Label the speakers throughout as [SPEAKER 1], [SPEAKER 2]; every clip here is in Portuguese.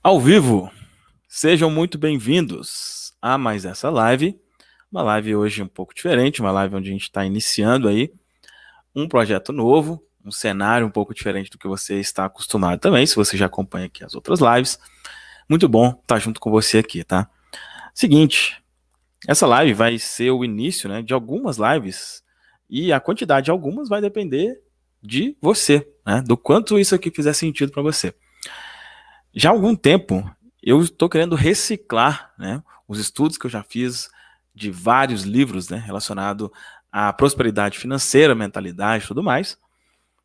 [SPEAKER 1] Ao vivo, sejam muito bem-vindos a mais essa live. Uma live hoje um pouco diferente, uma live onde a gente está iniciando aí um projeto novo, um cenário um pouco diferente do que você está acostumado também, se você já acompanha aqui as outras lives. Muito bom estar junto com você aqui, tá? Seguinte, essa live vai ser o início, né, de algumas lives e a quantidade de algumas vai depender de você, né, do quanto isso aqui fizer sentido para você. Já há algum tempo, eu estou querendo reciclar, né, os estudos que eu já fiz de vários livros, né, relacionado à prosperidade financeira, mentalidade e tudo mais.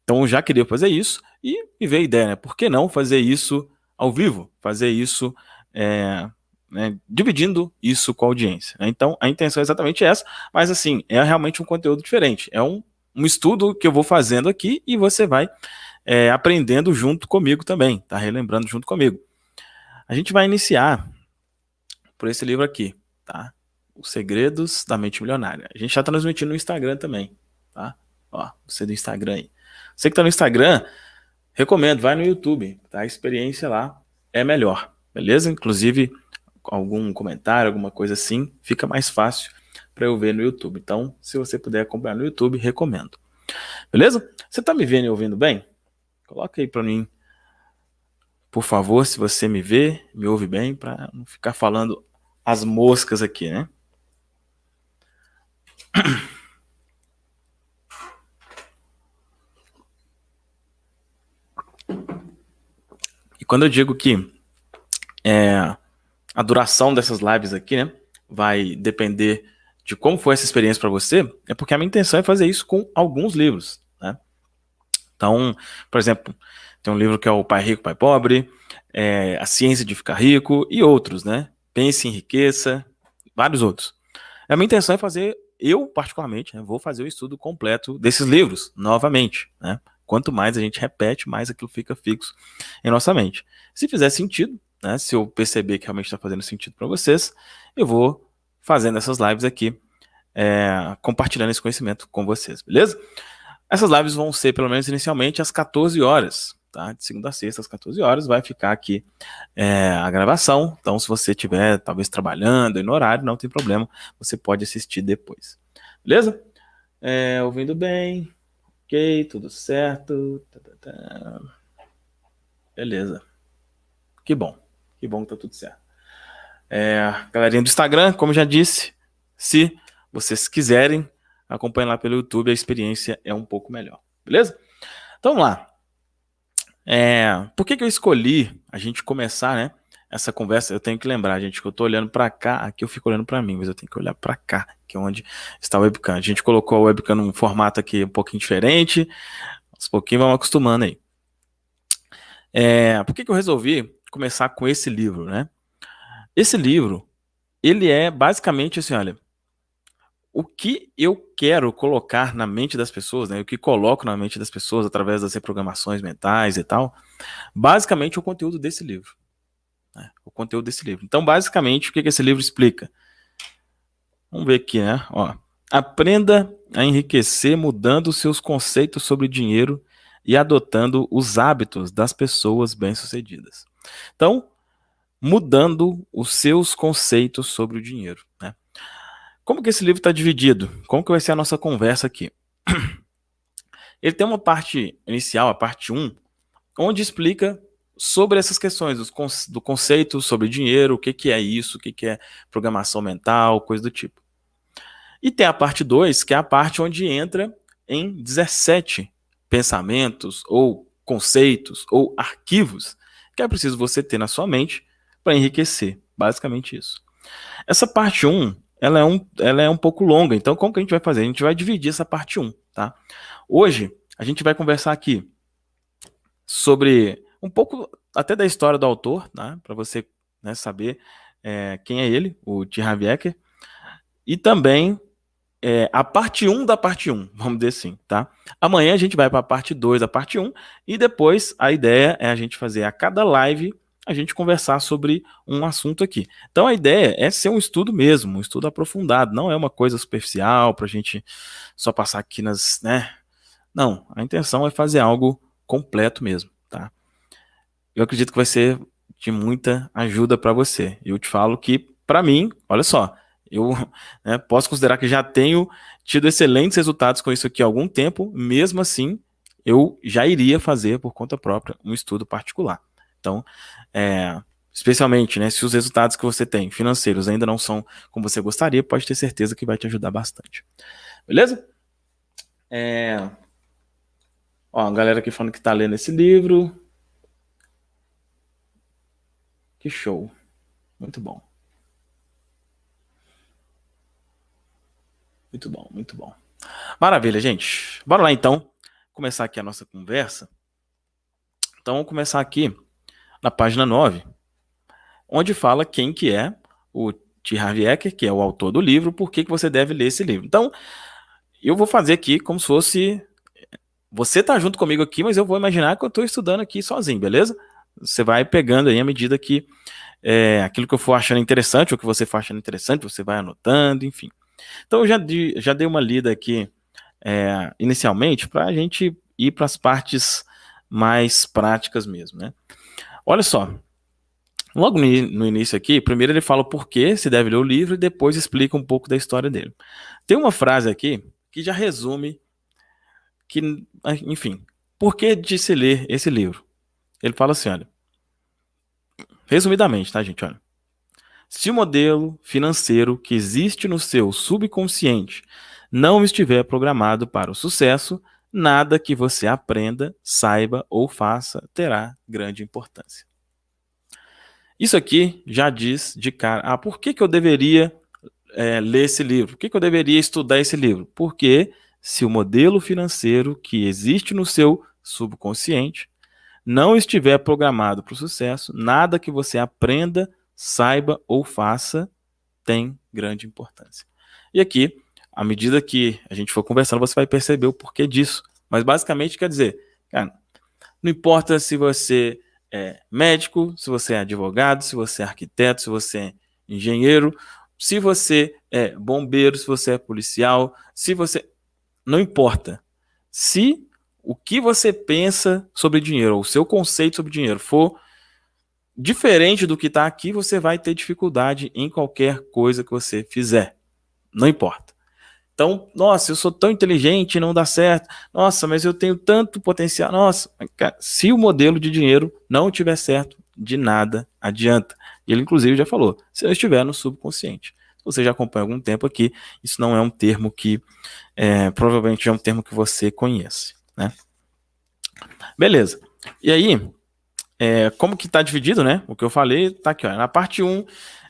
[SPEAKER 1] Então, eu já queria fazer isso e me veio a ideia, né, por que não fazer isso ao vivo? Fazer isso, dividindo isso com a audiência, né? Então, a intenção é exatamente essa, mas assim, é realmente um conteúdo diferente. É um estudo que eu vou fazendo aqui e você vai aprendendo junto comigo também, tá? Relembrando junto comigo. A gente vai iniciar por esse livro aqui, tá? Os Segredos da Mente Milionária. A gente já tá transmitindo no Instagram também, tá? Ó, você do Instagram aí. Você que tá no Instagram, recomendo, vai no YouTube, tá? A experiência lá é melhor, beleza? Inclusive, algum comentário, alguma coisa assim, fica mais fácil para eu ver no YouTube. Então, se você puder acompanhar no YouTube, recomendo. Beleza? Você tá me vendo e ouvindo bem? Coloca aí para mim, por favor, se você me vê, me ouve bem, para não ficar falando as moscas aqui, né? E quando eu digo que a duração dessas lives aqui, né, vai depender de como foi essa experiência para você, é porque a minha intenção é fazer isso com alguns livros, né? Então, por exemplo, tem um livro que é o Pai Rico, Pai Pobre, A Ciência de Ficar Rico e outros, né? Pense em Riqueza, vários outros. A minha intenção é fazer, eu particularmente, né, vou fazer o estudo completo desses livros, novamente, né? Quanto mais a gente repete, mais aquilo fica fixo em nossa mente. Se fizer sentido, né, se eu perceber que realmente está fazendo sentido para vocês, eu vou fazendo essas lives aqui, compartilhando esse conhecimento com vocês, beleza? Essas lives vão ser, pelo menos inicialmente, às 14 horas, tá? De segunda a sexta, às 14 horas, vai ficar aqui a gravação. Então, se você estiver, talvez, trabalhando e no horário, não tem problema, você pode assistir depois. Beleza? Ouvindo bem. Ok, tudo certo. Beleza. Que bom. Que bom que tá tudo certo. Galerinha do Instagram, como já disse, se vocês quiserem, acompanhem lá pelo YouTube, a experiência é um pouco melhor. Beleza? Então, vamos lá. Por que eu escolhi a gente começar, né, essa conversa? Eu tenho que lembrar, gente, que eu tô olhando para cá, aqui eu fico olhando para mim, mas eu tenho que olhar para cá, que é onde está a webcam. A gente colocou a webcam num formato aqui um pouquinho diferente, aos pouquinhos vamos acostumando aí. Por que eu resolvi começar com esse livro, né? Esse livro, ele é basicamente assim, olha, o que eu quero colocar na mente das pessoas, né? O que coloco na mente das pessoas através das reprogramações mentais e tal, basicamente o conteúdo desse livro. O conteúdo desse livro. Então, basicamente, o que esse livro explica? Vamos ver aqui, né? Ó, aprenda a enriquecer mudando seus conceitos sobre dinheiro e adotando os hábitos das pessoas bem-sucedidas. Então, mudando os seus conceitos sobre o dinheiro, né? Como que esse livro está dividido? Como que vai ser a nossa conversa aqui? Ele tem uma parte inicial, a parte 1, onde explica sobre essas questões do conceito sobre dinheiro, o que é isso, o que é programação mental, coisa do tipo. E tem a parte 2, que é a parte onde entra em 17 pensamentos ou conceitos ou arquivos que é preciso você ter na sua mente para enriquecer. Basicamente isso. Essa parte 1, ela é um pouco longa, então como que a gente vai fazer? A gente vai dividir essa parte 1, tá? Hoje, a gente vai conversar aqui sobre um pouco até da história do autor, né, para você, né, saber quem é ele, o T. Harv Eker, e também a parte 1 da parte 1, vamos dizer assim, tá? Amanhã a gente vai para a parte 2 da parte 1 e depois a ideia é a gente fazer a cada live a gente conversar sobre um assunto aqui. Então a ideia é ser um estudo mesmo, um estudo aprofundado, não é uma coisa superficial para a gente só passar aqui nas, né? Não, a intenção é fazer algo completo mesmo, tá? Eu acredito que vai ser de muita ajuda para você. Eu te falo que, para mim, olha só, eu posso considerar que já tenho tido excelentes resultados com isso aqui há algum tempo, mesmo assim, eu já iria fazer por conta própria um estudo particular. Então, especialmente, se os resultados que você tem financeiros ainda não são como você gostaria, pode ter certeza que vai te ajudar bastante. Beleza? Ó, a galera aqui falando que tá lendo esse livro. Que show. Muito bom. Muito bom, muito bom. Maravilha, gente. Bora lá, então, começar aqui a nossa conversa. Então, vamos começar aqui na página 9, onde fala quem que é o T. Harv Eker, que é o autor do livro, por que você deve ler esse livro. Então, eu vou fazer aqui como se fosse... Você tá junto comigo aqui, mas eu vou imaginar que eu estou estudando aqui sozinho, beleza? Você vai pegando aí à medida que aquilo que eu for achando interessante, ou que você for achando interessante, você vai anotando, enfim. Então, eu já dei uma lida aqui inicialmente para a gente ir para as partes mais práticas mesmo, né? Olha só, logo no início aqui, primeiro ele fala por que se deve ler o livro e depois explica um pouco da história dele. Tem uma frase aqui que já resume que, enfim, por que de se ler esse livro? Ele fala assim, olha, resumidamente, tá, gente, olha. Se o modelo financeiro que existe no seu subconsciente não estiver programado para o sucesso, nada que você aprenda, saiba ou faça terá grande importância. Isso aqui já diz de cara, por que eu deveria ler esse livro? Por que eu deveria estudar esse livro? Porque se o modelo financeiro que existe no seu subconsciente não estiver programado para o sucesso, nada que você aprenda, saiba ou faça tem grande importância. E aqui, à medida que a gente for conversando, você vai perceber o porquê disso. Mas basicamente quer dizer, cara, não importa se você é médico, se você é advogado, se você é arquiteto, se você é engenheiro, se você é bombeiro, se você é policial, se você... Não importa. Se o que você pensa sobre dinheiro, ou o seu conceito sobre dinheiro for diferente do que está aqui, você vai ter dificuldade em qualquer coisa que você fizer. Não importa. Então, nossa, eu sou tão inteligente e não dá certo. Nossa, mas eu tenho tanto potencial. Nossa, cara, se o modelo de dinheiro não tiver certo, de nada adianta. E ele, inclusive, já falou, se eu estiver no subconsciente. Você já acompanha há algum tempo aqui, isso não é um termo que, provavelmente é um termo que você conhece, né? Beleza. E aí, como que está dividido, né? O que eu falei está aqui, ó. Na parte 1,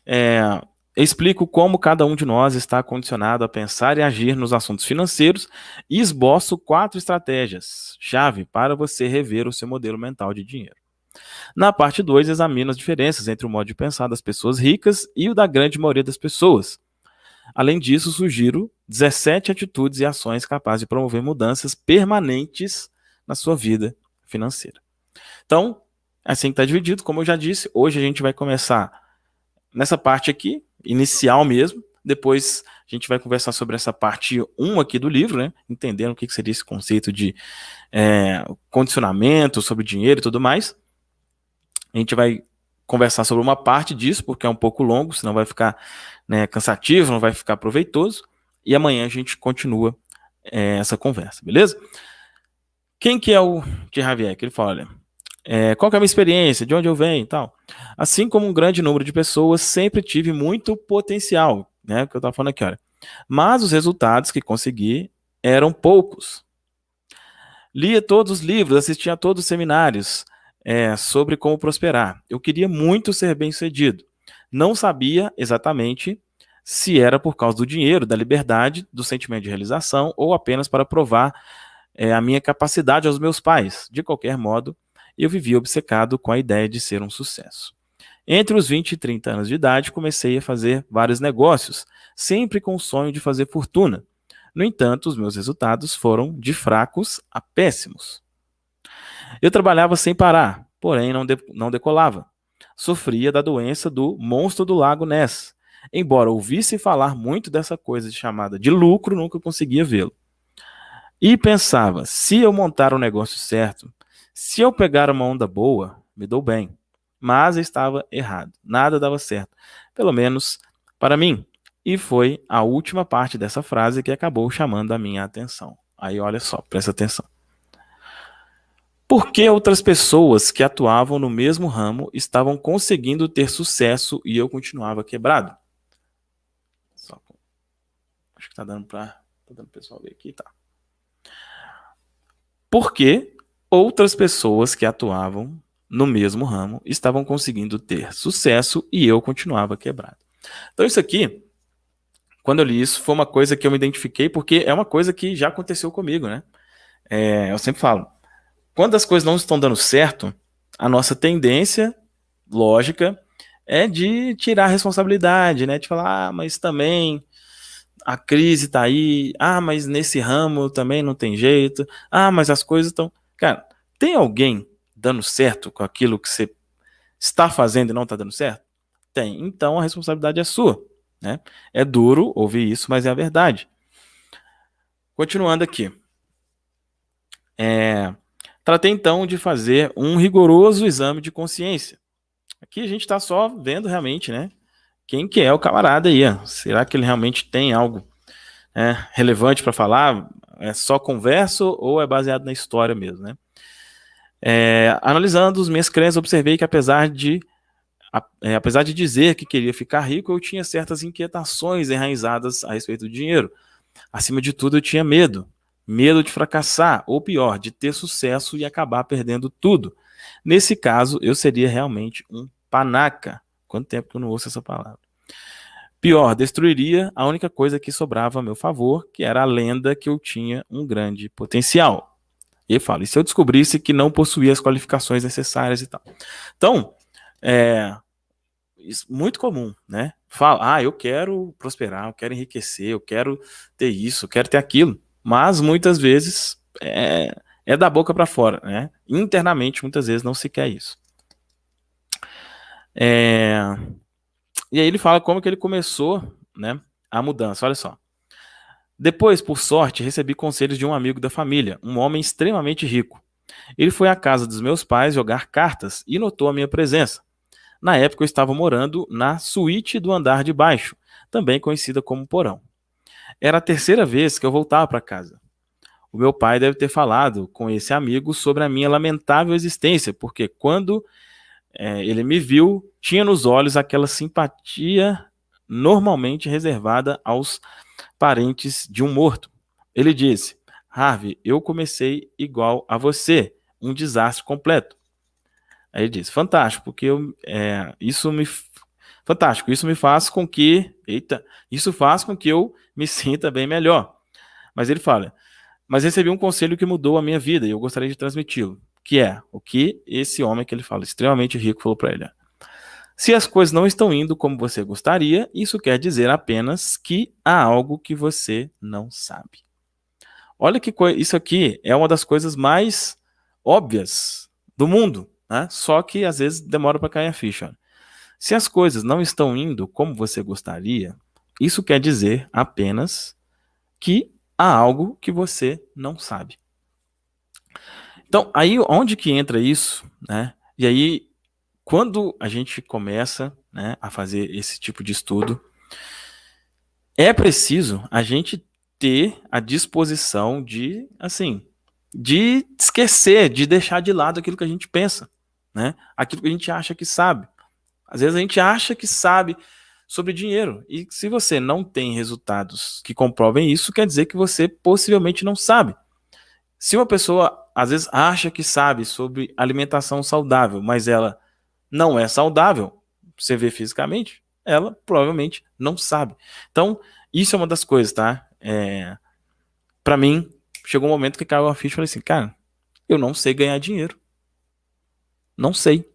[SPEAKER 1] eu explico como cada um de nós está condicionado a pensar e agir nos assuntos financeiros e esboço 4 estratégias-chave para você rever o seu modelo mental de dinheiro. Na parte 2, examino as diferenças entre o modo de pensar das pessoas ricas e o da grande maioria das pessoas. Além disso, sugiro 17 atitudes e ações capazes de promover mudanças permanentes na sua vida financeira. Então, assim que está dividido, como eu já disse, hoje a gente vai começar nessa parte aqui, inicial mesmo, depois a gente vai conversar sobre essa parte 1 aqui do livro, né? Entendendo o que seria esse conceito de condicionamento, sobre dinheiro e tudo mais. A gente vai conversar sobre uma parte disso, porque é um pouco longo, senão vai ficar cansativo, não vai ficar proveitoso. E amanhã a gente continua essa conversa, beleza? Quem que é o T. Harv Eker? Ele fala, olha, qual que é a minha experiência, de onde eu venho e tal. Assim como um grande número de pessoas, sempre tive muito potencial, né? Que eu estava falando aqui, olha. Mas os resultados que consegui eram poucos. Lia todos os livros, assistia a todos os seminários sobre como prosperar. Eu queria muito ser bem-sucedido. Não sabia exatamente se era por causa do dinheiro, da liberdade, do sentimento de realização ou apenas para provar a minha capacidade aos meus pais. De qualquer modo, eu vivia obcecado com a ideia de ser um sucesso. Entre os 20 e 30 anos de idade, comecei a fazer vários negócios, sempre com o sonho de fazer fortuna. No entanto, os meus resultados foram de fracos a péssimos. Eu trabalhava sem parar, porém não decolava. Sofria da doença do monstro do lago Ness. Embora ouvisse falar muito dessa coisa chamada de lucro, nunca conseguia vê-lo. E pensava, se eu montar o negócio certo, se eu pegar uma onda boa, me dou bem. mas estava errado. Nada dava certo, pelo menos para mim. E foi a última parte dessa frase que acabou chamando a minha atenção. Aí olha só, presta atenção. Por que outras pessoas que atuavam no mesmo ramo estavam conseguindo ter sucesso e eu continuava quebrado? Só, acho que tá dando o pessoal ver aqui, tá. Por que outras pessoas que atuavam no mesmo ramo estavam conseguindo ter sucesso e eu continuava quebrado? Então isso aqui, quando eu li isso, foi uma coisa que eu me identifiquei porque é uma coisa que já aconteceu comigo, né? Eu sempre falo, quando as coisas não estão dando certo, a nossa tendência lógica é de tirar a responsabilidade, né? De falar, mas também a crise tá aí, mas nesse ramo também não tem jeito, mas as coisas estão... Cara, tem alguém dando certo com aquilo que você está fazendo e não está dando certo? Tem. Então a responsabilidade é sua, né? É duro ouvir isso, mas é a verdade. Continuando aqui. Tratei então de fazer um rigoroso exame de consciência. Aqui a gente está só vendo realmente, né? Quem que é o camarada aí? Será que ele realmente tem algo relevante para falar? É só converso ou é baseado na história mesmo, né? Analisando as minhas crenças, observei que apesar de dizer que queria ficar rico, eu tinha certas inquietações enraizadas a respeito do dinheiro. Acima de tudo, eu tinha medo. Medo de fracassar, ou pior, de ter sucesso e acabar perdendo tudo. Nesse caso, eu seria realmente um panaca. Quanto tempo que eu não ouço essa palavra? Pior, destruiria a única coisa que sobrava a meu favor, que era a lenda que eu tinha um grande potencial. E eu falo, e se eu descobrisse que não possuía as qualificações necessárias e tal? Então, isso muito comum, né? Fala, eu quero prosperar, eu quero enriquecer, eu quero ter isso, eu quero ter aquilo. Mas muitas vezes é da boca para fora, né? Internamente, muitas vezes não se quer isso. E aí ele fala como que ele começou, né, a mudança. Olha só. Depois, por sorte, recebi conselhos de um amigo da família, um homem extremamente rico. Ele foi à casa dos meus pais jogar cartas e notou a minha presença. Na época eu estava morando na suíte do andar de baixo, também conhecida como porão. Era a terceira vez que eu voltava para casa. O meu pai deve ter falado com esse amigo sobre a minha lamentável existência, porque quando ele me viu, tinha nos olhos aquela simpatia normalmente reservada aos parentes de um morto. Ele disse: Harvey, eu comecei igual a você, um desastre completo. Aí ele disse: fantástico, porque fantástico, isso me faz com que, isso faz com que eu me sinta bem melhor. Mas ele fala: mas recebi um conselho que mudou a minha vida e eu gostaria de transmiti-lo, que é o que esse homem que ele fala, extremamente rico, falou para ele. Se as coisas não estão indo como você gostaria, isso quer dizer apenas que há algo que você não sabe. Olha que isso aqui é uma das coisas mais óbvias do mundo, né? Só que às vezes demora para cair a ficha. Se as coisas não estão indo como você gostaria, isso quer dizer apenas que há algo que você não sabe. Então, aí onde que entra isso, né? E aí, quando a gente começa, né, a fazer esse tipo de estudo, é preciso a gente ter a disposição de, assim, de esquecer, de deixar de lado aquilo que a gente pensa, né? Aquilo que a gente acha que sabe. Às vezes a gente acha que sabe sobre dinheiro. E se você não tem resultados que comprovem isso, quer dizer que você possivelmente não sabe. Se uma pessoa, às vezes, acha que sabe sobre alimentação saudável, mas ela não é saudável, você vê fisicamente, ela provavelmente não sabe. Então, isso é uma das coisas, tá? Para mim, chegou um momento que caiu a ficha e falei assim, cara, eu não sei ganhar dinheiro. Não sei.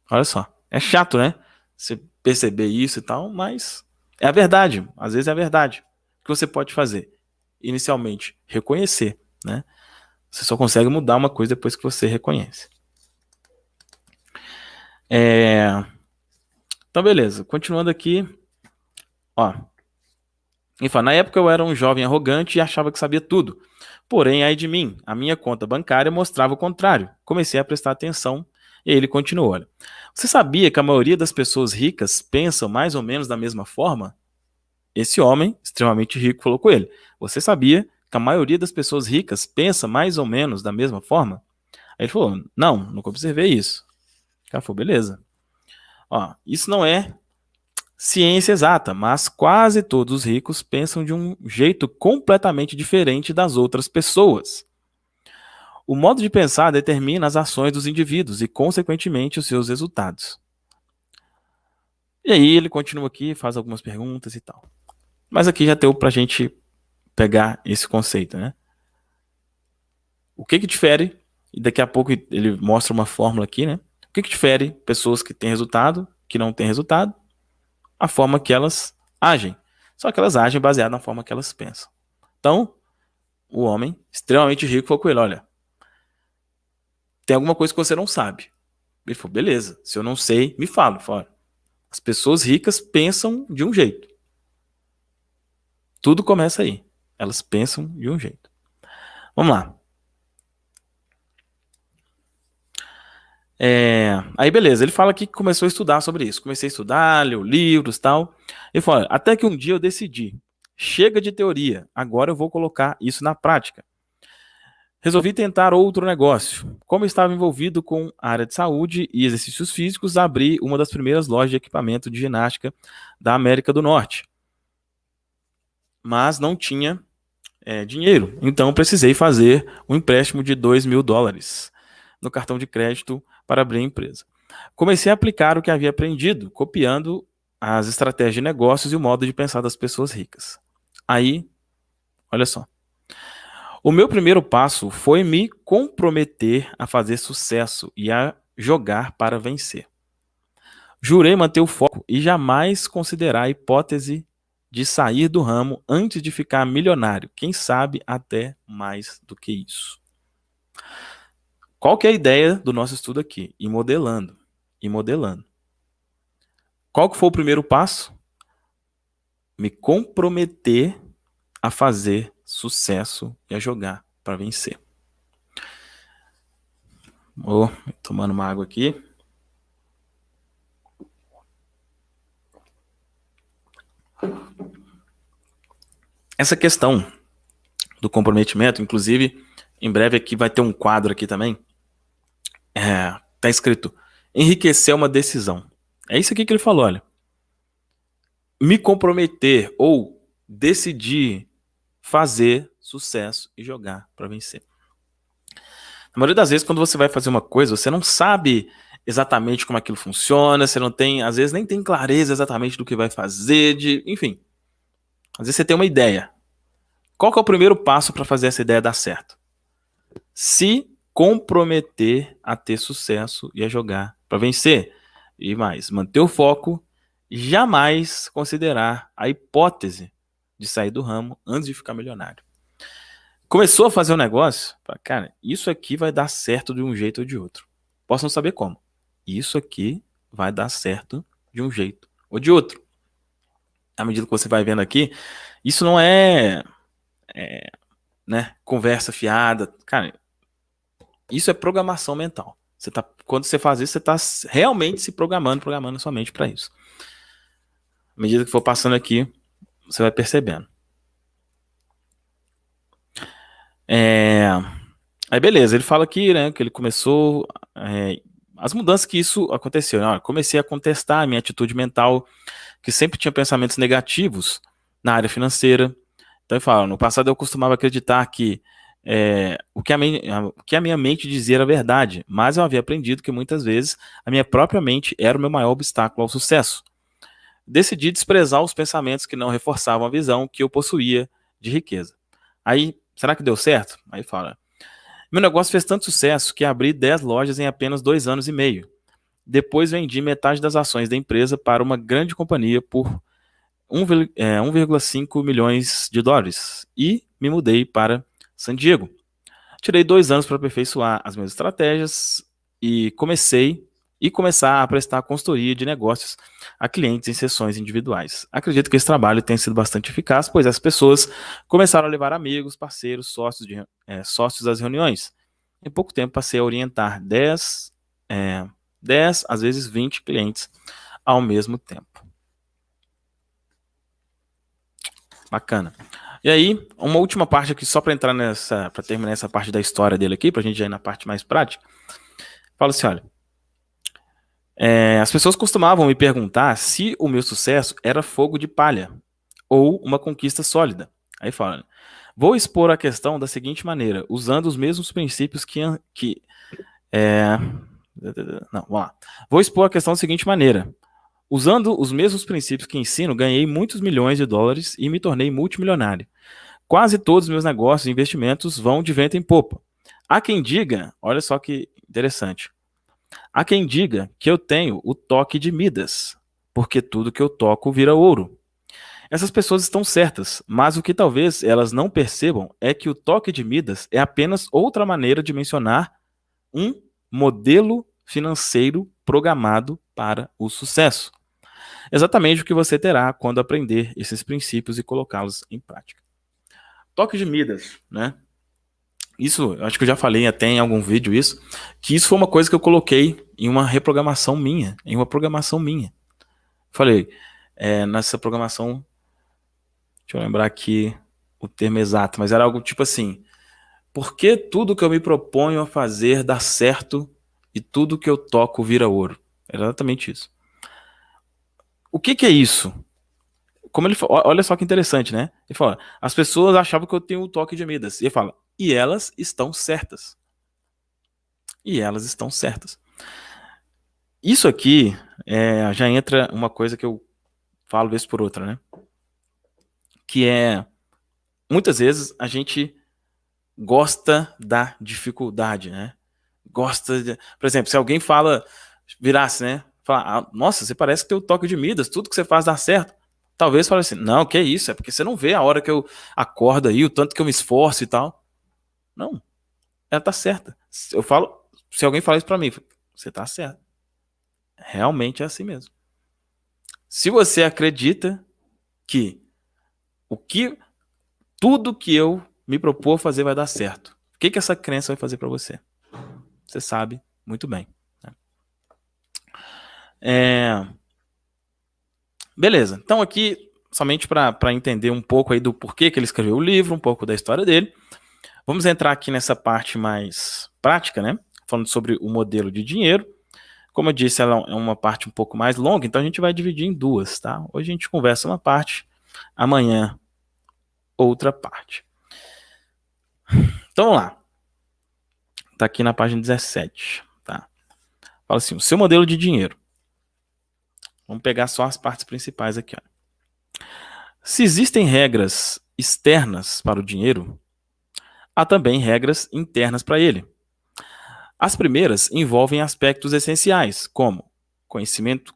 [SPEAKER 1] Olha só. É chato, né? Você perceber isso e tal, mas é a verdade. Às vezes é a verdade. O que você pode fazer? Inicialmente, reconhecer, né? Você só consegue mudar uma coisa depois que você reconhece. Então, beleza. Continuando aqui. Ó. Na época eu era um jovem arrogante e achava que sabia tudo. Porém, ai de mim, a minha conta bancária mostrava o contrário. Comecei a prestar atenção E aí ele continuou, olha. Você sabia que a maioria das pessoas ricas pensam mais ou menos da mesma forma? Esse homem, extremamente rico, falou com ele. Você sabia que a maioria das pessoas ricas pensa mais ou menos da mesma forma? Aí ele falou, não, nunca observei isso. O cara falou, beleza. Ó, isso não é ciência exata, mas quase todos os ricos pensam de um jeito completamente diferente das outras pessoas. O modo de pensar determina as ações dos indivíduos e, consequentemente, os seus resultados. E aí ele continua aqui, faz algumas perguntas e tal. Mas aqui já deu pra gente pegar esse conceito, né? O que difere, e daqui a pouco ele mostra uma fórmula aqui, né? O que difere pessoas que têm resultado, que não têm resultado? A forma que elas agem. Só que elas agem baseado na forma que elas pensam. Então, o homem, extremamente rico, falou com ele, olha, tem alguma coisa que você não sabe. Ele falou, beleza, se eu não sei, me fala. Fala, as pessoas ricas pensam de um jeito. Tudo começa aí. Elas pensam de um jeito. Vamos lá. Aí beleza, ele fala aqui que começou a estudar sobre isso. Comecei a estudar, leu livros e tal. Ele fala, até que um dia eu decidi, chega de teoria, agora eu vou colocar isso na prática. Resolvi tentar outro negócio. Como estava envolvido com a área de saúde e exercícios físicos, abri uma das primeiras lojas de equipamento de ginástica da América do Norte. Mas não tinha dinheiro, então precisei fazer um empréstimo de $2.000 no cartão de crédito para abrir a empresa. Comecei a aplicar o que havia aprendido, copiando as estratégias de negócios e o modo de pensar das pessoas ricas. Aí, olha só. O meu primeiro passo foi me comprometer a fazer sucesso e a jogar para vencer. Jurei manter o foco e jamais considerar a hipótese de sair do ramo antes de ficar milionário. Quem sabe até mais do que isso. Qual que é a ideia do nosso estudo aqui? Ir modelando. Ir modelando. Qual que foi o primeiro passo? Me comprometer a fazer sucesso e a jogar para vencer. Vou tomando uma água aqui. Essa questão do comprometimento, inclusive, em breve aqui vai ter um quadro aqui também. Tá escrito, enriquecer uma decisão. É isso aqui que ele falou, olha. Me comprometer ou decidir fazer sucesso e jogar para vencer. Na maioria das vezes, quando você vai fazer uma coisa, você não sabe exatamente como aquilo funciona, você não tem, às vezes nem tem clareza exatamente do que vai fazer, enfim. Às vezes você tem uma ideia. Qual que é o primeiro passo para fazer essa ideia dar certo? Se comprometer a ter sucesso e a jogar para vencer. E mais, manter o foco e jamais considerar a hipótese de sair do ramo antes de ficar milionário. Começou a fazer um negócio, cara, isso aqui vai dar certo de um jeito ou de outro. Posso não saber como. Isso aqui vai dar certo de um jeito ou de outro. À medida que você vai vendo aqui, isso não é né, conversa fiada. Cara, isso é programação mental. Quando você faz isso, você está realmente se programando sua mente para isso. À medida que for passando aqui, você vai percebendo. Aí beleza, ele fala aqui, né, que ele começou as mudanças que isso aconteceu. Né? Comecei a contestar a minha atitude mental, que sempre tinha pensamentos negativos na área financeira. Então ele fala, no passado eu costumava acreditar que o que a minha mente dizia era verdade, mas eu havia aprendido que muitas vezes a minha própria mente era o meu maior obstáculo ao sucesso. Decidi desprezar os pensamentos que não reforçavam a visão que eu possuía de riqueza. Aí, será que deu certo? Aí fala, meu negócio fez tanto sucesso que abri 10 lojas em apenas 2 anos e meio. Depois vendi metade das ações da empresa para uma grande companhia por 1,5 milhões de dólares e me mudei para San Diego. Tirei 2 anos para aperfeiçoar as minhas estratégias e começar a prestar consultoria de negócios a clientes em sessões individuais. Acredito que esse trabalho tenha sido bastante eficaz, pois as pessoas começaram a levar amigos, parceiros, sócios às reuniões. Em pouco tempo passei a orientar 10 10, às vezes 20 clientes ao mesmo tempo. Bacana. E aí, uma última parte aqui, só para terminar essa parte da história dele aqui, para a gente já ir na parte mais prática. Fala assim, olha, as pessoas costumavam me perguntar se o meu sucesso era fogo de palha ou uma conquista sólida. Aí fala, vou expor a questão da seguinte maneira, usando os mesmos princípios não, vamos lá. Vou expor a questão da seguinte maneira. Usando os mesmos princípios que ensino, ganhei muitos milhões de dólares e me tornei multimilionário. Quase todos os meus negócios e investimentos vão de vento em popa. Há quem diga, olha só que interessante, há quem diga que eu tenho o toque de Midas, porque tudo que eu toco vira ouro. Essas pessoas estão certas, mas o que talvez elas não percebam é que o toque de Midas é apenas outra maneira de mencionar um modelo financeiro programado para o sucesso. Exatamente o que você terá quando aprender esses princípios e colocá-los em prática. Toque de Midas, né? Isso, eu acho que eu já falei até em algum vídeo isso, que isso foi uma coisa que eu coloquei em uma reprogramação minha, em uma programação minha. Falei, nessa programação, deixa eu lembrar aqui o termo exato, mas era algo tipo assim, por que tudo que eu me proponho a fazer dá certo e tudo que eu toco vira ouro? Era exatamente isso. O que é isso? Como ele fala, olha só que interessante, né? Ele fala, as pessoas achavam que eu tenho o toque de Midas. E ele fala, e elas estão certas. E elas estão certas. Isso aqui já entra uma coisa que eu falo vez por outra, né? Que muitas vezes a gente gosta da dificuldade, né? Por exemplo, se alguém virasse, né? Falar, nossa, você parece que tem o toque de Midas, tudo que você faz dá certo. Talvez fale assim, não, que isso, é porque você não vê a hora que eu acordo aí, o tanto que eu me esforço e tal. Não, ela tá certa. Se alguém falar isso pra mim, você tá certo. Realmente é assim mesmo. Se você acredita que tudo que eu me propor fazer vai dar certo, o que essa crença vai fazer pra você? Você sabe muito bem. Beleza. Então aqui, somente para entender um pouco aí do porquê que ele escreveu o livro, um pouco da história dele, vamos entrar aqui nessa parte mais prática, né? Falando sobre o modelo de dinheiro. Como eu disse, ela é uma parte um pouco mais longa, então a gente vai dividir em duas, tá? Hoje a gente conversa uma parte, amanhã outra parte. Então vamos lá. Tá aqui na página 17, tá? Fala assim, o seu modelo de dinheiro. Vamos pegar só as partes principais aqui, ó. Se existem regras externas para o dinheiro, há também regras internas para ele. As primeiras envolvem aspectos essenciais, como conhecimento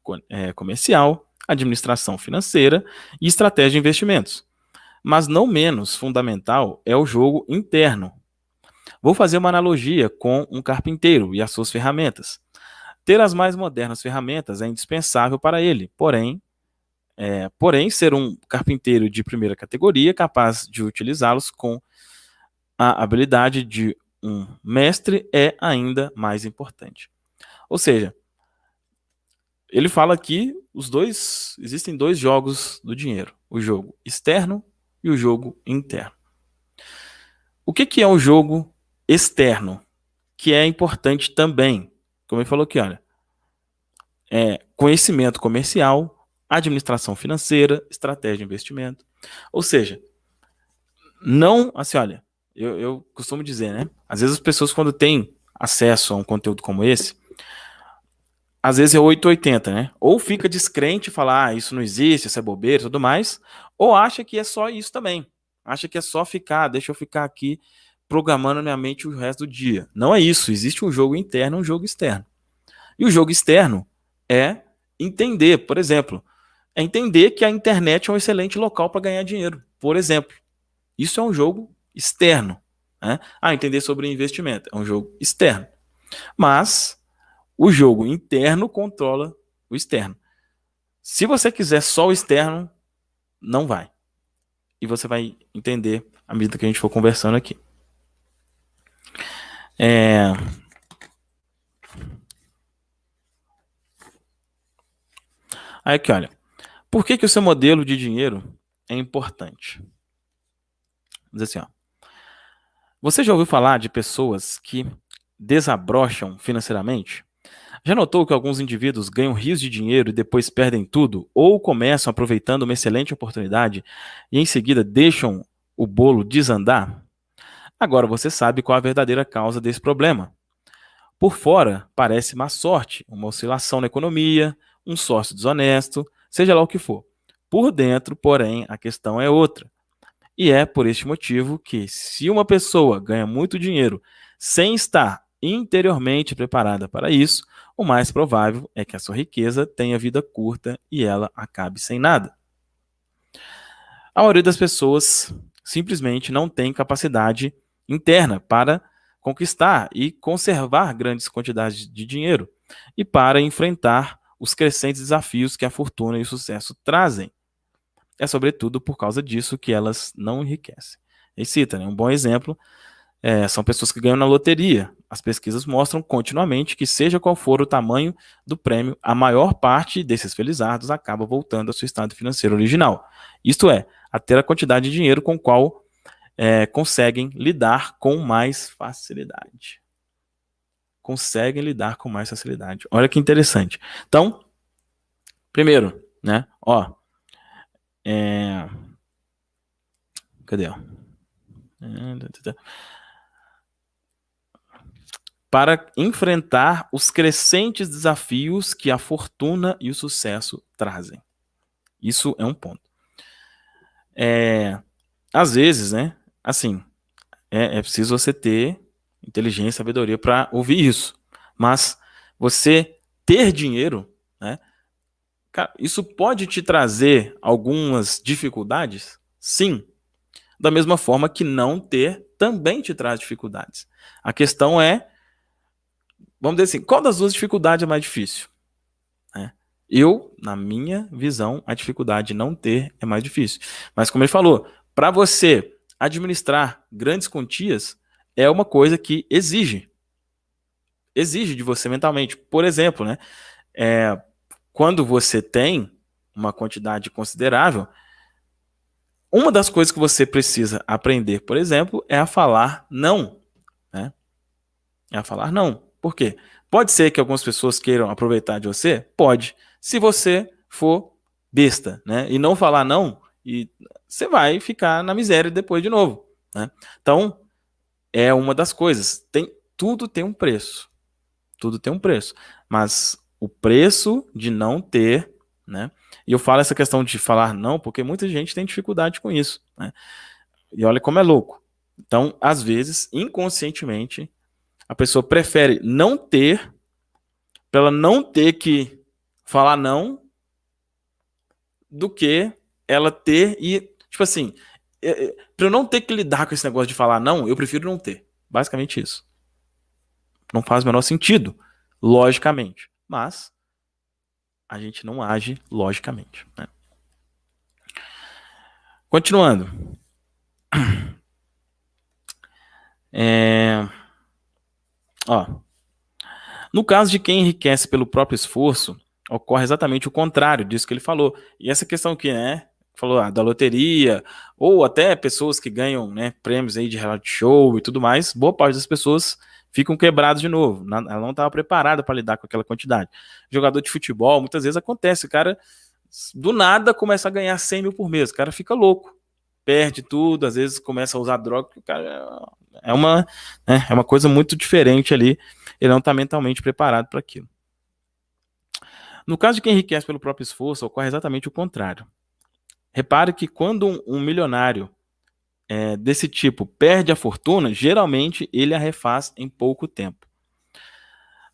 [SPEAKER 1] comercial, administração financeira e estratégia de investimentos. Mas não menos fundamental é o jogo interno. Vou fazer uma analogia com um carpinteiro e as suas ferramentas. Ter as mais modernas ferramentas é indispensável para ele, porém, ser um carpinteiro de primeira categoria capaz de utilizá-los com a habilidade de um mestre é ainda mais importante. Ou seja, ele fala que existem dois jogos do dinheiro, o jogo externo e o jogo interno. O que é o jogo externo? Que é importante também, como ele falou aqui, olha, conhecimento comercial, administração financeira, estratégia de investimento. Ou seja, não, assim, olha, eu costumo dizer, né? Às vezes as pessoas quando têm acesso a um conteúdo como esse, às vezes é 880, né? Ou fica descrente e fala, isso não existe, isso é bobeira e tudo mais, ou acha que é só isso também. Acha que é só deixa eu ficar aqui programando minha mente o resto do dia. Não é isso, existe um jogo interno e um jogo externo. E o jogo externo é entender, por exemplo, entender que a internet é um excelente local para ganhar dinheiro, por exemplo. Isso é um jogo externo. Né? Entender sobre investimento é um jogo externo. Mas o jogo interno controla o externo. Se você quiser só o externo, não vai. E você vai entender à medida que a gente for conversando aqui. Aí aqui, olha, por que o seu modelo de dinheiro é importante? Diz assim, ó, você já ouviu falar de pessoas que desabrocham financeiramente? Já notou que alguns indivíduos ganham rios de dinheiro e depois perdem tudo, ou começam aproveitando uma excelente oportunidade e em seguida deixam o bolo desandar? Agora você sabe qual a verdadeira causa desse problema. Por fora, parece má sorte, uma oscilação na economia, um sócio desonesto, seja lá o que for. Por dentro, porém, a questão é outra. E é por este motivo que, se uma pessoa ganha muito dinheiro sem estar interiormente preparada para isso, o mais provável é que a sua riqueza tenha vida curta e ela acabe sem nada. A maioria das pessoas simplesmente não tem capacidade interna para conquistar e conservar grandes quantidades de dinheiro e para enfrentar os crescentes desafios que a fortuna e o sucesso trazem. É sobretudo por causa disso que elas não enriquecem. E cita, né, um bom exemplo são pessoas que ganham na loteria. As pesquisas mostram continuamente que, seja qual for o tamanho do prêmio, a maior parte desses felizardos acaba voltando ao seu estado financeiro original. Isto é, a ter a quantidade de dinheiro com o qual conseguem lidar com mais facilidade. Conseguem lidar com mais facilidade. Olha que interessante. Então, primeiro, né? Ó, cadê? Para enfrentar os crescentes desafios que a fortuna e o sucesso trazem. Isso é um ponto. Às vezes, né? Assim, é preciso você ter inteligência e sabedoria para ouvir isso. Mas você ter dinheiro, né? Cara, isso pode te trazer algumas dificuldades? Sim. Da mesma forma que não ter também te traz dificuldades. A questão é, vamos dizer assim, qual das duas dificuldades é mais difícil? Eu, na minha visão, a dificuldade de não ter é mais difícil. Mas como ele falou, para você administrar grandes quantias é uma coisa que exige de você mentalmente. Por exemplo, né, quando você tem uma quantidade considerável, uma das coisas que você precisa aprender, por exemplo, é a falar não. Né? É a falar não. Por quê? Pode ser que algumas pessoas queiram aproveitar de você? Pode. Se você for besta, né? E não falar não, e você vai ficar na miséria depois de novo. Né? Então, é uma das coisas. Tudo tem um preço. Tudo tem um preço. Mas o preço de não ter, né? E eu falo essa questão de falar não, porque muita gente tem dificuldade com isso. Né? E olha como é louco. Então, às vezes, inconscientemente, a pessoa prefere não ter, para ela não ter que falar não, do que ela ter e, tipo assim, para eu não ter que lidar com esse negócio de falar não, eu prefiro não ter. Basicamente isso. Não faz o menor sentido, logicamente. Mas a gente não age logicamente. Né? Continuando. Ó, no caso de quem enriquece pelo próprio esforço, ocorre exatamente o contrário disso que ele falou. E essa questão aqui, né? Falou da loteria, ou até pessoas que ganham, né, prêmios aí de reality show e tudo mais, boa parte das pessoas ficam quebradas de novo. Ela não estava preparada para lidar com aquela quantidade. Jogador de futebol, muitas vezes acontece, o cara do nada começa a ganhar 100 mil por mês, o cara fica louco, perde tudo, às vezes começa a usar droga, o cara é uma coisa muito diferente ali, ele não está mentalmente preparado para aquilo. No caso de quem enriquece pelo próprio esforço, ocorre exatamente o contrário. Repare que quando um milionário desse tipo perde a fortuna, geralmente ele a refaz em pouco tempo.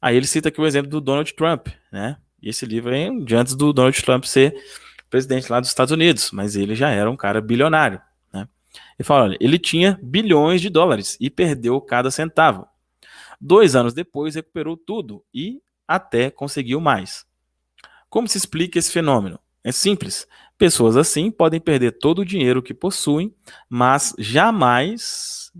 [SPEAKER 1] Aí ele cita aqui o exemplo do Donald Trump, né? E esse livro é de antes do Donald Trump ser presidente lá dos Estados Unidos, mas ele já era um cara bilionário, né? Ele fala, olha, ele tinha bilhões de dólares e perdeu cada centavo. 2 anos depois recuperou tudo e até conseguiu mais. Como se explica esse fenômeno? É simples. Pessoas assim podem perder todo o dinheiro que possuem, mas jamais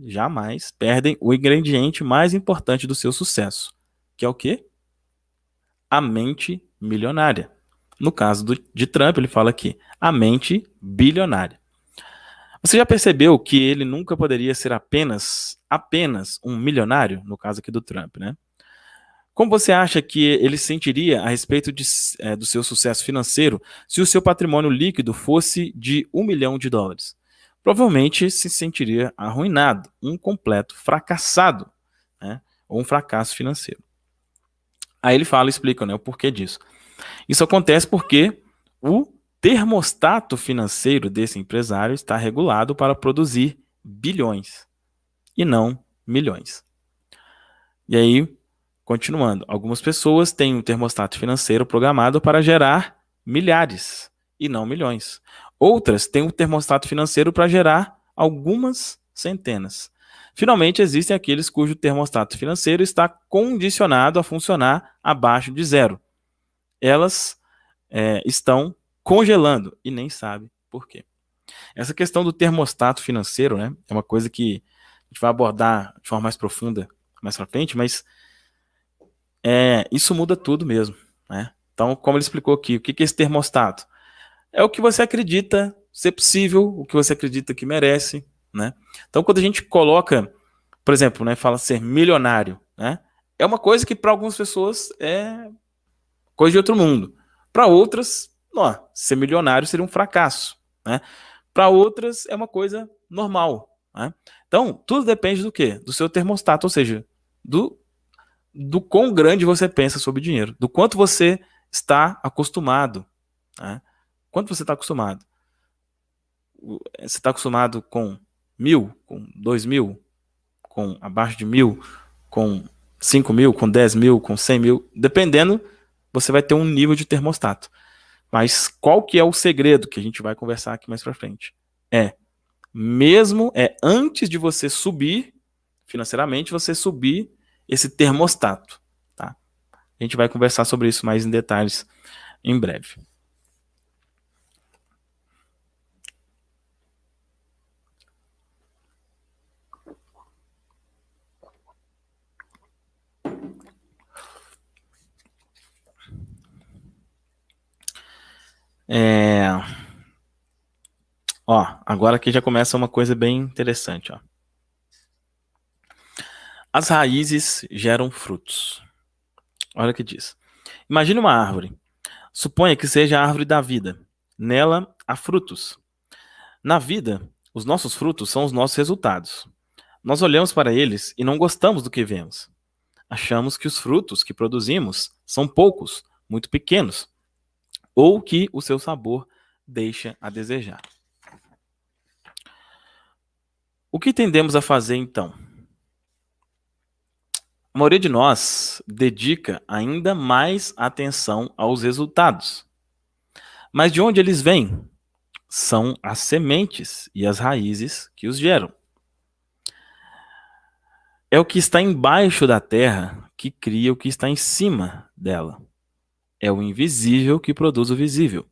[SPEAKER 1] perdem o ingrediente mais importante do seu sucesso, que é o quê? A mente milionária. No caso de Trump, ele fala aqui, a mente bilionária. Você já percebeu que ele nunca poderia ser apenas um milionário? No caso aqui do Trump, né? Como você acha que ele sentiria a respeito do seu sucesso financeiro se o seu patrimônio líquido fosse de $1 milhão? Provavelmente se sentiria arruinado, um completo fracassado, né? Ou um fracasso financeiro. Aí ele explica, né, o porquê disso. Isso acontece porque o termostato financeiro desse empresário está regulado para produzir bilhões e não milhões. E aí, continuando, algumas pessoas têm um termostato financeiro programado para gerar milhares e não milhões. Outras têm um termostato financeiro para gerar algumas centenas. Finalmente, existem aqueles cujo termostato financeiro está condicionado a funcionar abaixo de zero. Elas estão congelando e nem sabem por quê. Essa questão do termostato financeiro, né, é uma coisa que a gente vai abordar de forma mais profunda mais pra frente, mas isso muda tudo mesmo, né? Então, como ele explicou aqui, o que é esse termostato? É o que você acredita ser possível, o que você acredita que merece, né? Então, quando a gente coloca, por exemplo, né, fala ser milionário, né? É uma coisa que para algumas pessoas é coisa de outro mundo. Para outras, ser milionário seria um fracasso, né? Para outras é uma coisa normal, né? Então, tudo depende do quê? Do seu termostato, ou seja, do quão grande você pensa sobre dinheiro, do quanto você está acostumado, né? Quanto você está acostumado? Você está acostumado com 1.000, com 2.000, com abaixo de 1.000, com 5.000, com 10.000, com 100.000, dependendo, você vai ter um nível de termostato. Mas qual que é o segredo que a gente vai conversar aqui mais para frente? Antes de você subir financeiramente, você subir esse termostato, tá? A gente vai conversar sobre isso mais em detalhes em breve. Agora aqui já começa uma coisa bem interessante, ó. As raízes geram frutos. Olha o que diz. Imagine uma árvore. Suponha que seja a árvore da vida. Nela há frutos. Na vida, os nossos frutos são os nossos resultados. Nós olhamos para eles e não gostamos do que vemos. Achamos que os frutos que produzimos são poucos, muito pequenos, ou que o seu sabor deixa a desejar. O que tendemos a fazer então? A maioria de nós dedica ainda mais atenção aos resultados. Mas de onde eles vêm? São as sementes e as raízes que os geram. É o que está embaixo da terra que cria o que está em cima dela. É o invisível que produz o visível.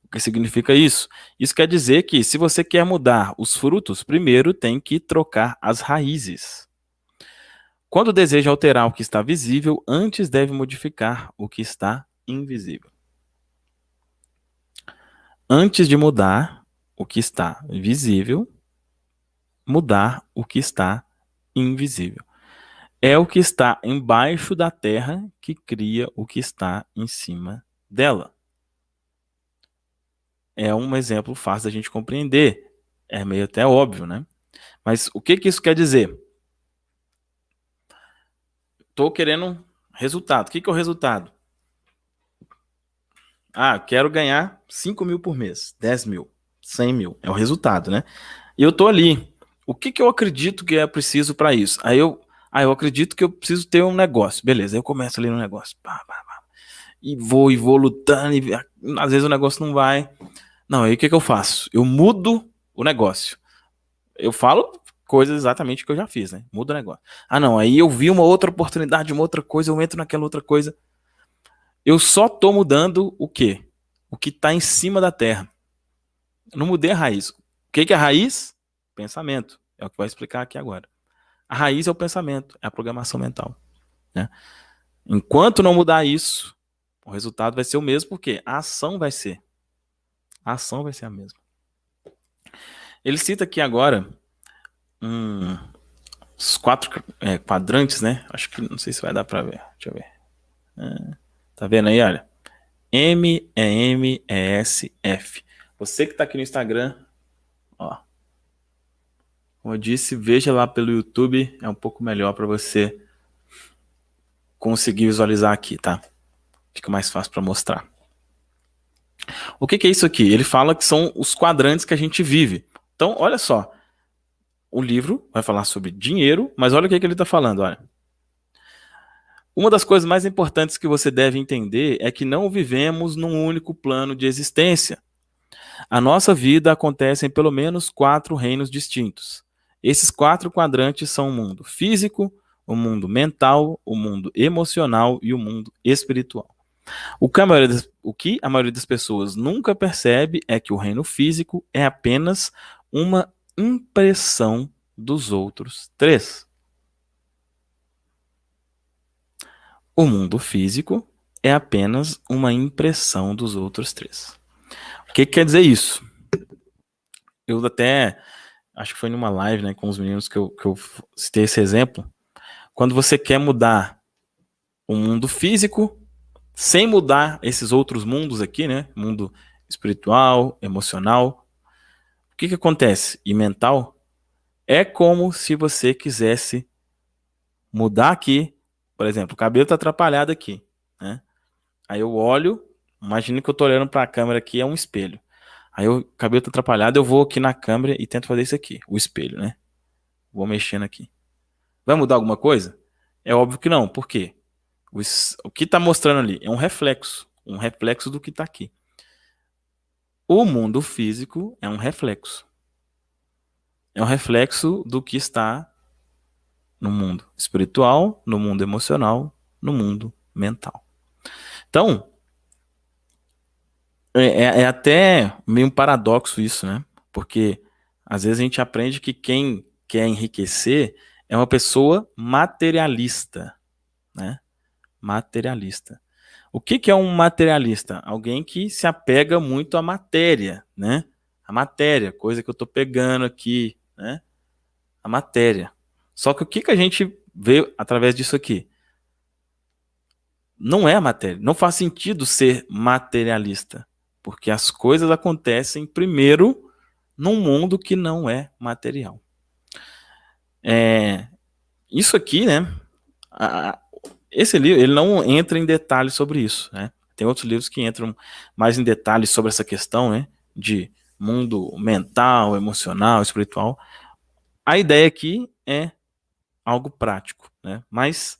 [SPEAKER 1] O que significa isso? Isso quer dizer que se você quer mudar os frutos, primeiro tem que trocar as raízes. Quando deseja alterar o que está visível, antes deve modificar o que está invisível. Antes de mudar o que está visível, mudar o que está invisível. É o que está embaixo da terra que cria o que está em cima dela. É um exemplo fácil da gente compreender. É meio até óbvio, né? Mas o que isso quer dizer? Estou querendo resultado. O que é o resultado? Quero ganhar 5.000 por mês, 10.000, 100.000. É o resultado, né? E eu tô ali. O que eu acredito que é preciso para isso? Aí eu acredito que eu preciso ter um negócio. Beleza, eu começo ali no negócio. E vou lutando. E às vezes o negócio não vai. Não, aí o que eu faço? Eu mudo o negócio. Eu falo coisas exatamente que eu já fiz, né? Mudo o negócio. Não, aí eu vi uma outra oportunidade, uma outra coisa, eu entro naquela outra coisa. Eu só tô mudando o quê? O que está em cima da terra. Eu não mudei a raiz. O que é a raiz? Pensamento. É o que vai explicar aqui agora. A raiz é o pensamento, é a programação mental, né? Enquanto não mudar isso, O resultado vai ser o mesmo porque a ação vai ser. A ação vai ser a mesma. Ele cita aqui agora os 4 quadrantes, né? Acho que não sei se vai dar para ver. Deixa eu ver. Tá vendo aí, olha? M, E, M, E, S, F. Você que tá aqui no Instagram, ó. Como eu disse, veja lá pelo YouTube, é um pouco melhor para você conseguir visualizar aqui, tá? Fica mais fácil para mostrar. O que é isso aqui? Ele fala que são os quadrantes que a gente vive. Então, olha só. O livro vai falar sobre dinheiro, mas olha o que ele está falando, olha. Uma das coisas mais importantes que você deve entender é que não vivemos num único plano de existência. A nossa vida acontece em pelo menos 4 reinos distintos. Esses 4 quadrantes são o mundo físico, o mundo mental, o mundo emocional e o mundo espiritual. O que a maioria das pessoas nunca percebe é que o reino físico é apenas uma impressão dos outros 3. O mundo físico é apenas uma impressão dos outros 3. O que quer dizer isso? Eu até acho que foi numa live, né, com os meninos que eu citei esse exemplo. Quando você quer mudar o mundo físico, sem mudar esses outros mundos aqui, né, mundo espiritual, emocional, o que acontece? E mental, é como se você quisesse mudar aqui, por exemplo, o cabelo tá atrapalhado aqui, né? Aí eu olho, imagine que eu tô olhando para a câmera aqui, é um espelho. Aí o cabelo tá atrapalhado, eu vou aqui na câmera e tento fazer isso aqui, o espelho, né? Vou mexendo aqui. Vai mudar alguma coisa? É óbvio que não. Por quê? O que está mostrando ali é um reflexo do que está aqui. O mundo físico é um reflexo. É um reflexo do que está no mundo espiritual, no mundo emocional, no mundo mental. Então, é até meio um paradoxo isso, né? Porque às vezes a gente aprende que quem quer enriquecer é uma pessoa materialista, né? Materialista. O que é um materialista? Alguém que se apega muito à matéria, né? A matéria, coisa que eu estou pegando aqui, né? A matéria. Só que o que a gente vê através disso aqui? Não é a matéria. Não faz sentido ser materialista, porque as coisas acontecem primeiro num mundo que não é material. Isso aqui, né? Esse livro ele não entra em detalhes sobre isso, né? Tem outros livros que entram mais em detalhes sobre essa questão, né? De mundo mental, emocional, espiritual. A ideia aqui é algo prático, né? Mas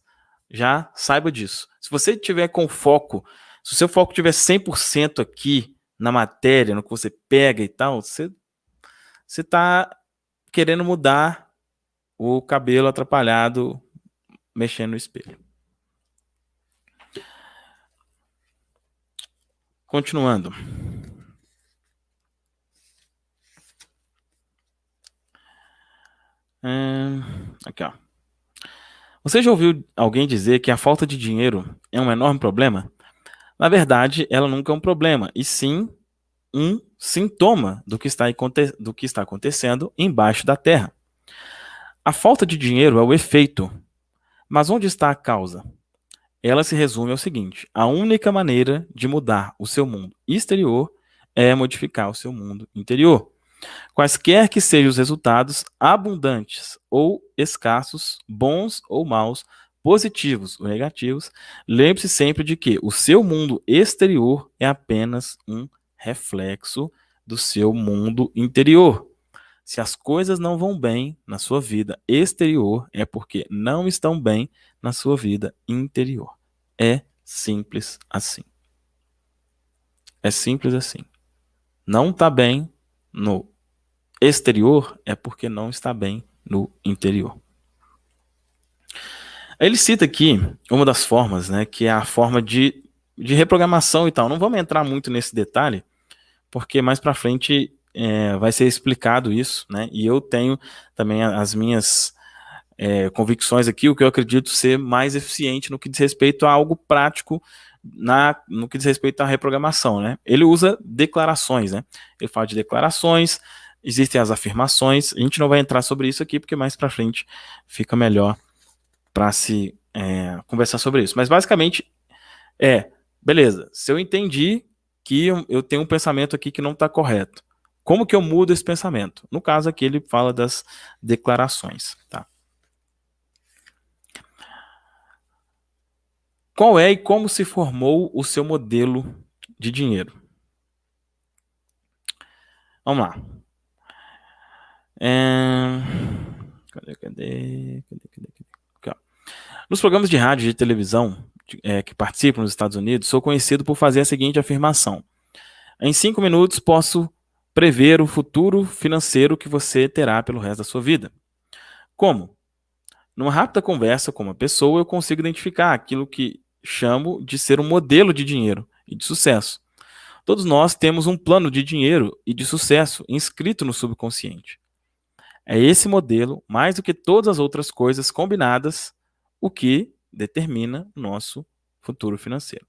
[SPEAKER 1] já saiba disso. Se você tiver com foco, se o seu foco tiver 100% aqui na matéria, no que você pega e tal, você está querendo mudar o cabelo atrapalhado mexendo no espelho. Continuando. Aqui, ó. Você já ouviu alguém dizer que a falta de dinheiro é um enorme problema? Na verdade, ela nunca é um problema, e sim um sintoma do que está acontecendo embaixo da terra. A falta de dinheiro é o efeito, mas onde está a causa? Ela se resume ao seguinte: a única maneira de mudar o seu mundo exterior é modificar o seu mundo interior. Quaisquer que sejam os resultados, abundantes ou escassos, bons ou maus, positivos ou negativos, lembre-se sempre de que o seu mundo exterior é apenas um reflexo do seu mundo interior. Se as coisas não vão bem na sua vida exterior, é porque não estão bem na sua vida interior. É simples assim. É simples assim. Não está bem no exterior é porque não está bem no interior. Ele cita aqui uma das formas, né, que é a forma de reprogramação e tal. Não vamos entrar muito nesse detalhe, porque mais para frente vai ser explicado isso, né? E eu tenho também as minhas convicções aqui, o que eu acredito ser mais eficiente no que diz respeito a algo prático no que diz respeito à reprogramação, né? Ele usa declarações, né? Ele fala de declarações, existem as afirmações. A gente não vai entrar sobre isso aqui, porque mais para frente fica melhor para se conversar sobre isso. Mas basicamente beleza, se eu entendi que eu tenho um pensamento aqui que não está correto, como que eu mudo esse pensamento? No caso aqui ele fala das declarações, tá? Qual é e como se formou o seu modelo de dinheiro? Vamos lá. Cadê? Aqui, ó. Nos programas de rádio e de televisão que participam nos Estados Unidos, sou conhecido por fazer a seguinte afirmação: em 5 minutos posso prever o futuro financeiro que você terá pelo resto da sua vida. Como? Numa rápida conversa com uma pessoa, eu consigo identificar aquilo que chamo de ser um modelo de dinheiro e de sucesso. Todos nós temos um plano de dinheiro e de sucesso inscrito no subconsciente. É esse modelo, mais do que todas as outras coisas combinadas, o que determina o nosso futuro financeiro.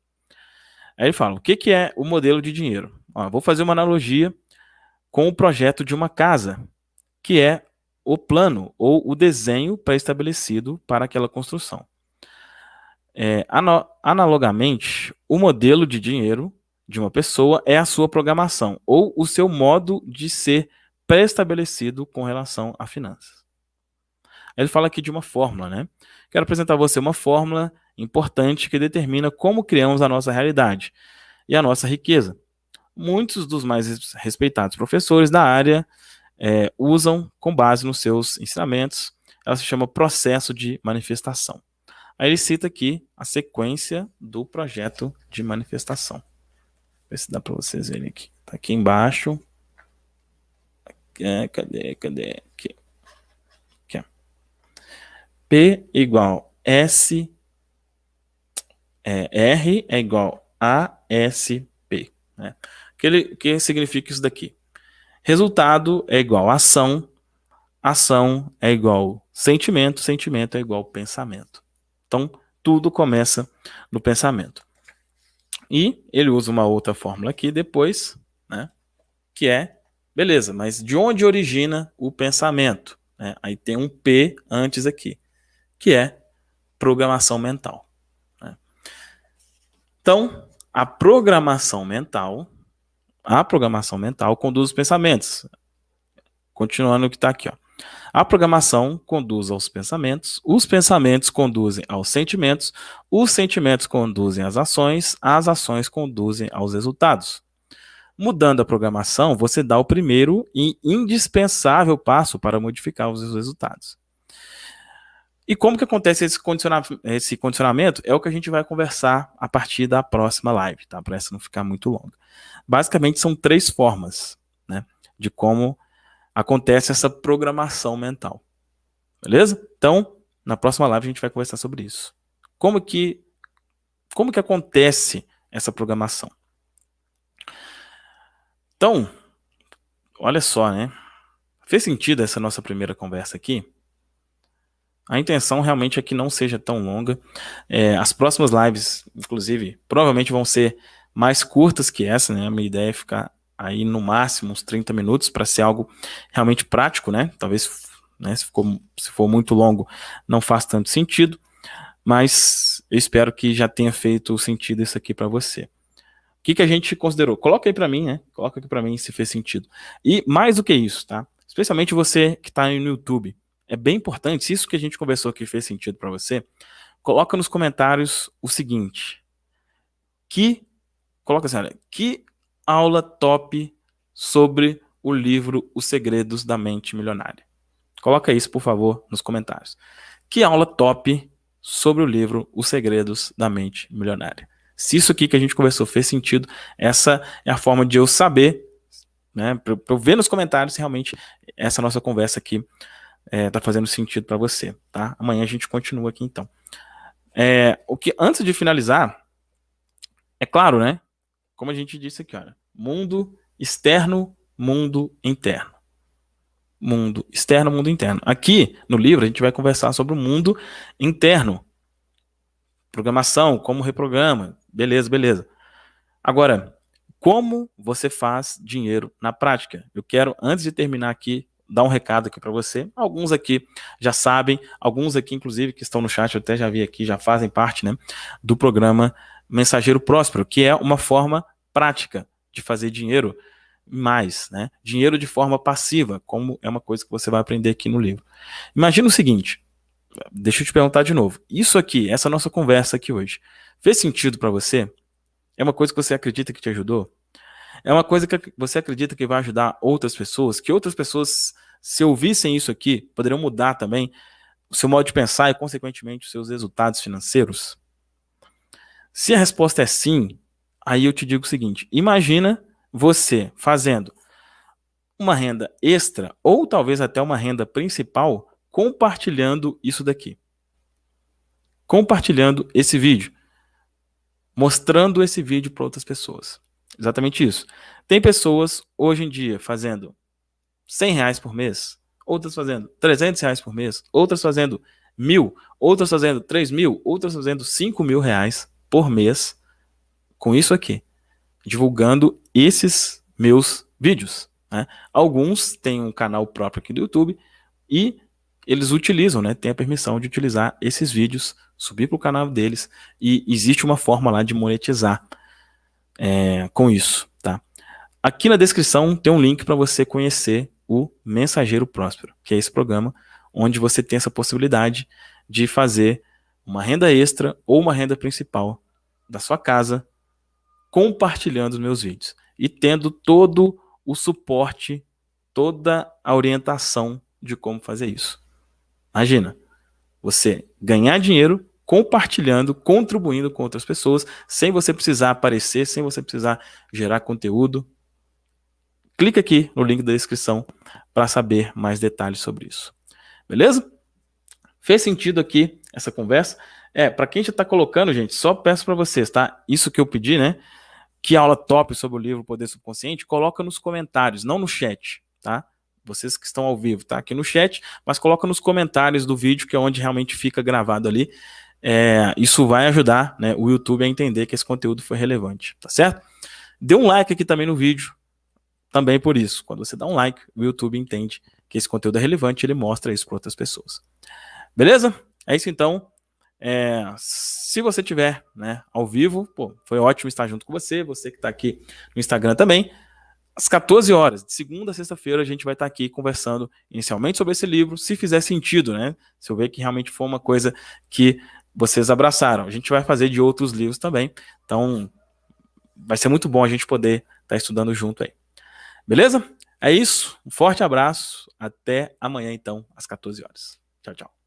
[SPEAKER 1] Aí ele fala, o que é o modelo de dinheiro? Vou fazer uma analogia com o projeto de uma casa, que é o plano ou o desenho pré-estabelecido para aquela construção. Analogamente, o modelo de dinheiro de uma pessoa é a sua programação ou o seu modo de ser pré-estabelecido com relação a finanças. Ele fala aqui de uma fórmula, né? Quero apresentar a você uma fórmula importante que determina como criamos a nossa realidade e a nossa riqueza. Muitos dos mais respeitados professores da área usam com base nos seus ensinamentos. Ela se chama processo de manifestação. Aí ele cita aqui a sequência do projeto de manifestação. Ver se dá para vocês verem aqui. Tá aqui embaixo. Cadê? Aqui. P igual S. R é igual a S P. Né? Que significa isso daqui? Resultado é igual a ação. Ação é igual sentimento. Sentimento é igual pensamento. Então, tudo começa no pensamento. E ele usa uma outra fórmula aqui depois, né? Que é, beleza, mas de onde origina o pensamento? Né? Aí tem um P antes aqui, que é programação mental. Né? Então, a programação mental conduz os pensamentos. Continuando o que está aqui, ó. A programação conduz aos pensamentos, os pensamentos conduzem aos sentimentos, os sentimentos conduzem às ações conduzem aos resultados. Mudando a programação, você dá o primeiro e indispensável passo para modificar os resultados. E como que acontece esse condicionamento? É o que a gente vai conversar a partir da próxima live, tá? Para essa não ficar muito longa. Basicamente, são 3 formas, né, de como acontece essa programação mental. Beleza? Então, na próxima live a gente vai conversar sobre isso. Como que acontece essa programação? Então, olha só, né? Fez sentido essa nossa primeira conversa aqui? A intenção realmente é que não seja tão longa. As próximas lives, inclusive, provavelmente vão ser mais curtas que essa, né? A minha ideia é ficar aí no máximo uns 30 minutos para ser algo realmente prático, né? Talvez, né, se for muito longo, não faz tanto sentido, mas eu espero que já tenha feito sentido isso aqui para você. O que a gente considerou? Coloca aí para mim, né? Coloca aqui para mim se fez sentido. E mais do que isso, tá? Especialmente você que está aí no YouTube. É bem importante, se isso que a gente conversou aqui fez sentido para você, coloca nos comentários o seguinte. Coloca assim, olha, que aula top sobre o livro Os Segredos da Mente Milionária. Coloca isso, por favor, nos comentários. Que aula top sobre o livro Os Segredos da Mente Milionária. Se isso aqui que a gente conversou fez sentido, essa é a forma de eu saber, né, para eu ver nos comentários se realmente essa nossa conversa aqui tá fazendo sentido para você, tá? Amanhã a gente continua aqui então. Antes de finalizar, é claro, né? Como a gente disse aqui, olha, mundo externo, mundo interno. Mundo externo, mundo interno. Aqui no livro a gente vai conversar sobre o mundo interno. programação, como reprograma, beleza. Agora, como você faz dinheiro na prática? Eu quero, antes de terminar aqui, dar um recado aqui para você. Alguns aqui já sabem, alguns aqui, inclusive, que estão no chat, eu até já vi aqui, já fazem parte, né, do programa Mensageiro Próspero, que é uma forma prática de fazer dinheiro mais, né? Dinheiro de forma passiva, como é uma coisa que você vai aprender aqui no livro. Imagina o seguinte, deixa eu te perguntar de novo. Isso aqui, essa nossa conversa aqui hoje, fez sentido para você? É uma coisa que você acredita que te ajudou? É uma coisa que você acredita que vai ajudar outras pessoas? Que outras pessoas, se ouvissem isso aqui, poderiam mudar também o seu modo de pensar e, consequentemente, os seus resultados financeiros? Se a resposta é sim, aí eu te digo o seguinte: imagina você fazendo uma renda extra ou talvez até uma renda principal compartilhando isso daqui. Compartilhando esse vídeo. Mostrando esse vídeo para outras pessoas. Exatamente isso. Tem pessoas hoje em dia fazendo R$100 por mês, outras fazendo R$300 por mês, outras fazendo 1.000, outras fazendo 3.000, outras fazendo R$5.000 por mês com isso aqui, divulgando esses meus vídeos, né? Alguns têm um canal próprio aqui do YouTube e eles utilizam, né? Tem a permissão de utilizar esses vídeos, subir para o canal deles e existe uma forma lá de monetizar com isso, tá? Aqui na descrição tem um link para você conhecer o Mensageiro Próspero, que é esse programa onde você tem essa possibilidade de fazer uma renda extra ou uma renda principal da sua casa compartilhando os meus vídeos e tendo todo o suporte, toda a orientação de como fazer isso. Imagina, você ganhar dinheiro compartilhando, contribuindo com outras pessoas, sem você precisar aparecer, sem você precisar gerar conteúdo. Clica aqui no link da descrição para saber mais detalhes sobre isso. Beleza? Fez sentido aqui essa conversa? Para quem já está colocando, gente, só peço para vocês, tá? Isso que eu pedi, né? Que aula top sobre o livro Poder Subconsciente, coloca nos comentários, não no chat, tá? Vocês que estão ao vivo, tá? Aqui no chat, mas coloca nos comentários do vídeo, que é onde realmente fica gravado ali. Isso vai ajudar, né, o YouTube a entender que esse conteúdo foi relevante, tá certo? Dê um like aqui também no vídeo, também por isso. Quando você dá um like, o YouTube entende que esse conteúdo é relevante e ele mostra isso para outras pessoas. Beleza? É isso então. Se você tiver, né, ao vivo, pô, foi ótimo estar junto com você que está aqui no Instagram também. Às 14 horas, de segunda a sexta-feira, a gente vai estar aqui conversando inicialmente sobre esse livro, se fizer sentido, né? Se eu ver que realmente foi uma coisa que vocês abraçaram. A gente vai fazer de outros livros também, então vai ser muito bom a gente poder estar estudando junto aí. Beleza? É isso, um forte abraço, até amanhã então, às 14 horas. Tchau, tchau.